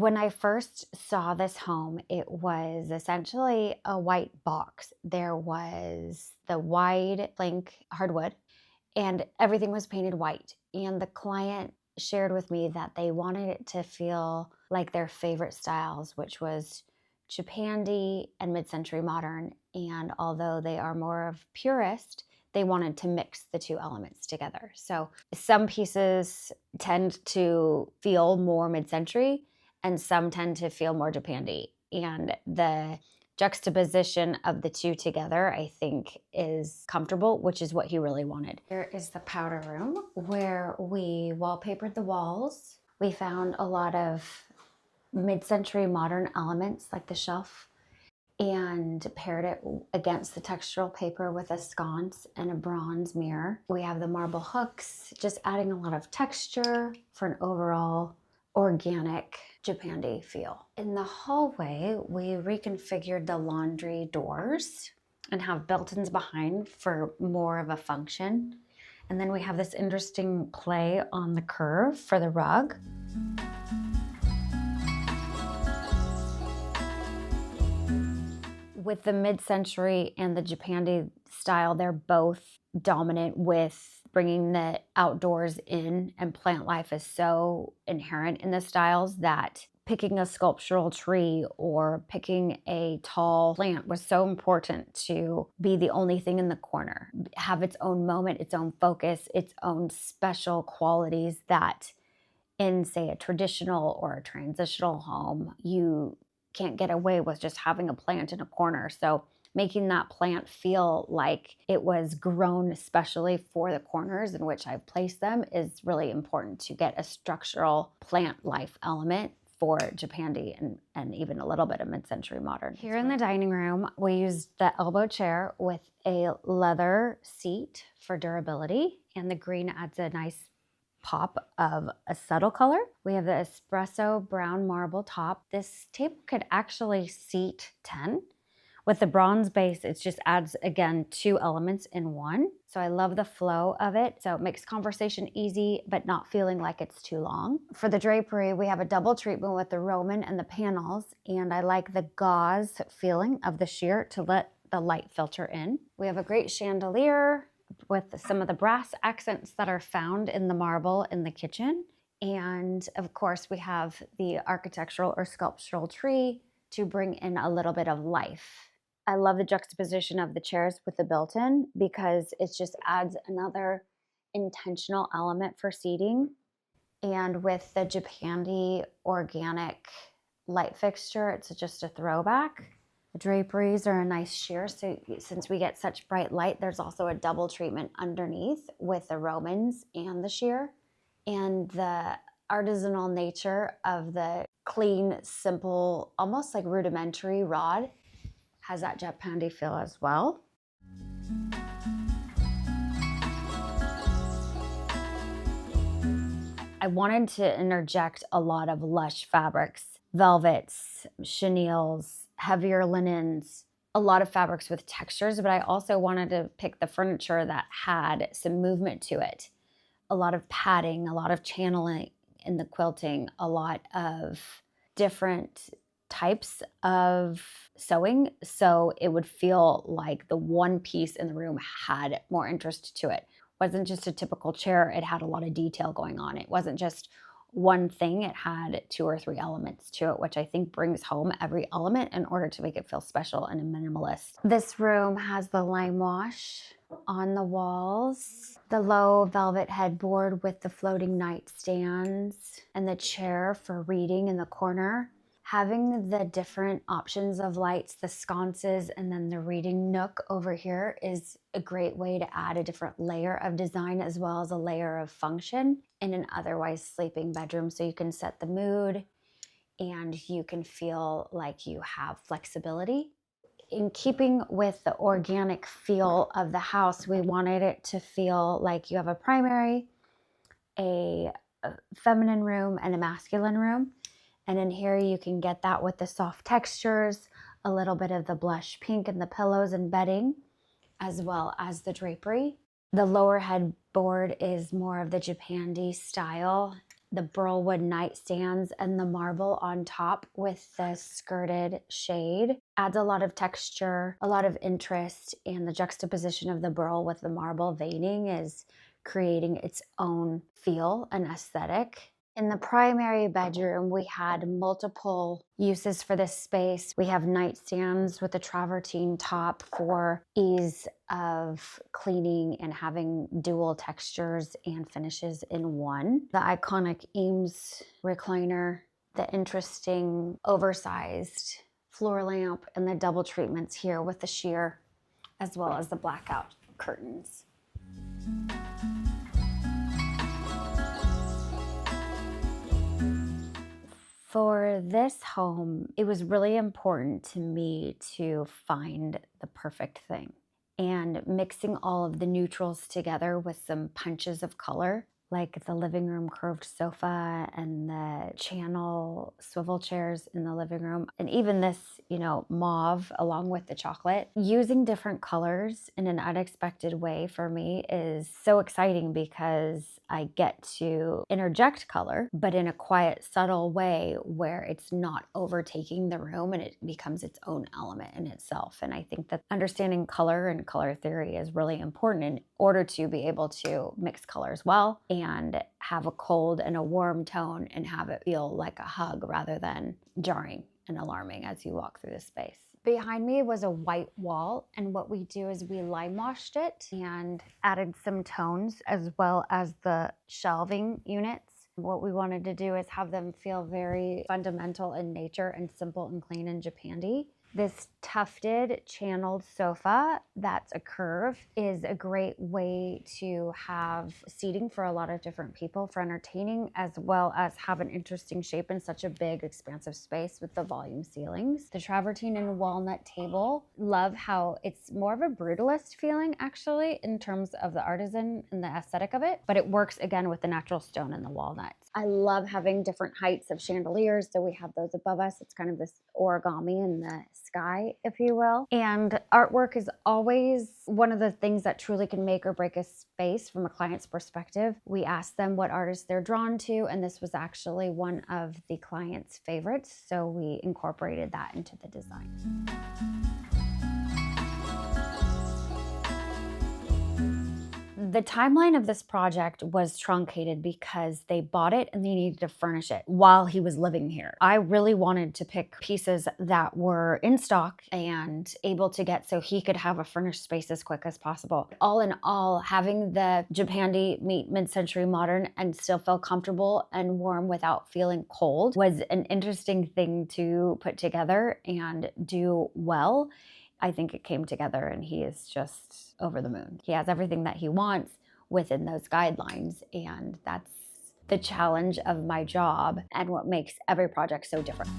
When I first saw this home, it was essentially a white box. There was the wide plank hardwood and everything was painted white. And the client shared with me that they wanted it to feel like their favorite styles, which was Japandi and mid-century modern. And although they are more of purist, they wanted to mix the two elements together. So some pieces tend to feel more mid-century and some tend to feel more Japandi. And the juxtaposition of the two together, I think, is comfortable, which is what he really wanted. Here is the powder room where we wallpapered the walls. We found a lot of mid-century modern elements like the shelf and paired it against the textural paper with a sconce and a bronze mirror. We have the marble hooks, just adding a lot of texture for an overall organic Japandi feel. In the hallway, we reconfigured the laundry doors and have built-ins behind for more of a function. And then we have this interesting play on the curve for the rug. With the mid-century and the Japandi style, they're both dominant with bringing the outdoors in, and plant life is so inherent in the styles that picking a sculptural tree or picking a tall plant was so important to be the only thing in the corner, have its own moment, its own focus, its own special qualities that in, say, a traditional or a transitional home, you can't get away with just having a plant in a corner. So making that plant feel like it was grown especially for the corners in which I've placed them is really important to get a structural plant life element for Japandi and even a little bit of mid-century modern. Here in the dining room, we used the elbow chair with a leather seat for durability, and the green adds a nice pop of a subtle color. We have the espresso brown marble top. This table could actually seat 10. With the bronze base, it just adds, again, two elements in one. So I love the flow of it. So it makes conversation easy, but not feeling like it's too long. For the drapery, we have a double treatment with the Roman and the panels, and I like the gauze feeling of the sheer to let the light filter in. We have a great chandelier with some of the brass accents that are found in the marble in the kitchen. And of course, we have the architectural or sculptural tree to bring in a little bit of life. I love the juxtaposition of the chairs with the built-in because it just adds another intentional element for seating. And with the Japandi organic light fixture, it's just a throwback. The draperies are a nice sheer, so since we get such bright light, there's also a double treatment underneath with the Romans and the sheer. And the artisanal nature of the clean, simple, almost like rudimentary rod has that Japandi feel as well. I wanted to interject a lot of lush fabrics, velvets, chenilles, heavier linens, a lot of fabrics with textures, but I also wanted to pick the furniture that had some movement to it. A lot of padding, a lot of channeling in the quilting, a lot of different types of sewing, so it would feel like the one piece in the room had more interest to it. It wasn't just a typical chair, it had a lot of detail going on. It wasn't just one thing, it had two or three elements to it, which I think brings home every element in order to make it feel special and minimalist. This room has the lime wash on the walls, the low velvet headboard with the floating nightstands, and the chair for reading in the corner. Having the different options of lights, the sconces, and then the reading nook over here is a great way to add a different layer of design as well as a layer of function in an otherwise sleeping bedroom, so you can set the mood and you can feel like you have flexibility. In keeping with the organic feel of the house, we wanted it to feel like you have a primary, a feminine room, and a masculine room. And in here you can get that with the soft textures, a little bit of the blush pink in the pillows and bedding, as well as the drapery. The lower headboard is more of the Japandi style the burlwood nightstands and the marble on top with the skirted shade adds a lot of texture, a lot of interest, and the juxtaposition of the burl with the marble veining is creating its own feel and aesthetic. In the primary bedroom, we had multiple uses for this space. We have nightstands with a travertine top for ease of cleaning and having dual textures and finishes in one. The iconic Eames recliner, the interesting oversized floor lamp, and the double treatments here with the sheer, as well as the blackout curtains. For this home, it was really important to me to find the perfect thing. And mixing all of the neutrals together with some punches of color, like the living room curved sofa and the channel swivel chairs in the living room, and even this, mauve along with the chocolate. Using different colors in an unexpected way for me is so exciting because I get to interject color, but in a quiet, subtle way where it's not overtaking the room and it becomes its own element in itself. And I think that understanding color and color theory is really important in order to be able to mix colors well and have a cold and a warm tone and have it feel like a hug rather than jarring and alarming as you walk through the space. Behind me was a white wall, and what we do is we lime washed it and added some tones as well as the shelving units. What we wanted to do is have them feel very fundamental in nature and simple and clean in Japandi. This tufted channeled sofa that's a curve is a great way to have seating for a lot of different people for entertaining, as well as have an interesting shape in such a big expansive space with the volume ceilings. The travertine and walnut table, love how it's more of a brutalist feeling actually in terms of the artisan and the aesthetic of it, but it works again with the natural stone and the walnuts. I love having different heights of chandeliers, so we have those above us. It's kind of this origami in the sky, if you will. And artwork is always one of the things that truly can make or break a space from a client's perspective. We ask them what artists they're drawn to, and this was actually one of the client's favorites, so we incorporated that into the design. The timeline of this project was truncated because they bought it and they needed to furnish it while he was living here. I really wanted to pick pieces that were in stock and able to get so he could have a furnished space as quick as possible. All in all, having the Japandi meet mid-century modern and still feel comfortable and warm without feeling cold was an interesting thing to put together and do well. I think it came together and he is just over the moon. He has everything that he wants within those guidelines, and that's the challenge of my job and what makes every project so different.